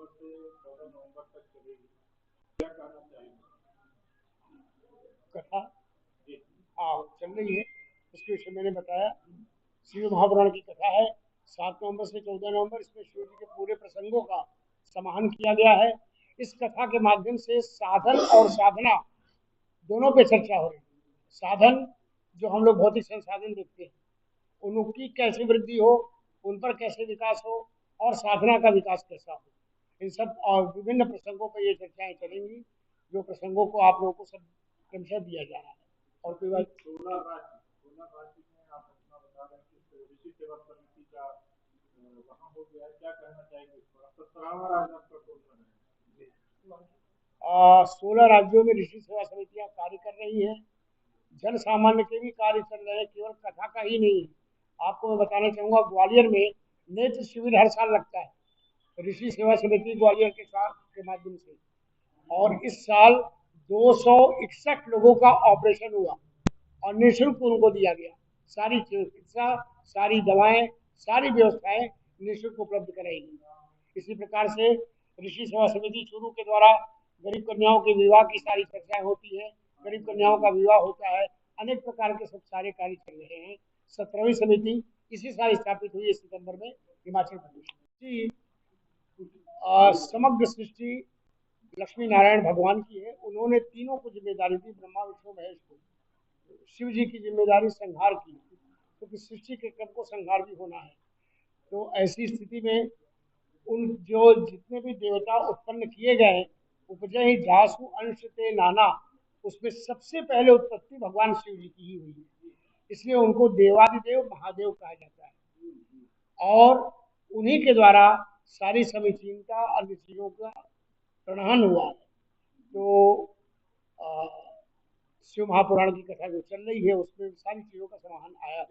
से 14 नवंबर तक चलेगी, क्या कहना चाहेंगे? कथा जी। हाँ चल रही है, उसके विषय मैंने बताया। शिव महापुराण की कथा है। 7 नवंबर से 14 नवंबर इसमें शिव जी के पूरे प्रसंगों का समाहन किया गया है। इस कथा के माध्यम से साधन और साधना दोनों पे चर्चा हो रही है। साधन जो हम लोग भौतिक संसाधन देखते हैं, उनकी कैसे वृद्धि हो, उन पर कैसे विकास हो, और साधना का विकास कैसा हो, इन सब और विभिन्न प्रसंगों पर ये चर्चाएं चलेंगी, जो प्रसंगों को आप लोगों को सब क्रमशः दिया जा रहा है। और कोई बात 16 राशि में आप अपना बता रहे हैं कि ऋषि सेवा समिति का वहाँ हो गया है, क्या कहना चाहेंगे इस पर? 17वां राज्य आपका कौन सा है? 16 राज्यों में ऋषि सेवा समितियां कार्य कर रही हैं। जन सामान्य के भी कार्य चल रहे हैं, केवल कथा का ही नहीं। आपको मैं बताना चाहूंगा, ग्वालियर में नेत्र शिविर हर साल लगता है ऋषि सेवा समिति ग्वालियर के साथ के माध्यम से। और इस साल 261 लोगों का ऑपरेशन हुआ और निःशुल्क उनको दिया गया। सारी चिकित्सा, सारी दवाएं, सारी व्यवस्थाएं निःशुल्क उपलब्ध कराई गई। इसी प्रकार से ऋषि सेवा समिति चूरू के द्वारा गरीब कन्याओं के विवाह की सारी चर्चाएं होती है, गरीब कन्याओं का विवाह होता है, अनेक प्रकार के सब सारे कार्य चल रहे हैं। 17वीं समिति इसी साल स्थापित हुई है, सितंबर में, हिमाचल प्रदेश जी। समग्र सृष्टि लक्ष्मी नारायण भगवान की है। उन्होंने तीनों को जिम्मेदारी दी, ब्रह्मा विष्णु महेश को। शिव जी की जिम्मेदारी संहार की, क्योंकि तो सृष्टि के क्रम को संहार भी होना है। तो ऐसी स्थिति में उन जो जितने भी देवता उत्पन्न किए गए, उपजे ही जासु अंश ते नाना, उसमें सबसे पहले उत्पत्ति भगवान शिव जी की ही हुई है। इसलिए उनको देवादिदेव महादेव कहा जाता है। और उन्हीं के द्वारा सारी समितियों का, अन्य चीजों का प्रणहन हुआ है। तो शिव महापुराण की कथा जो चल रही है, उसमें सारी चीजों का समाहन आया है।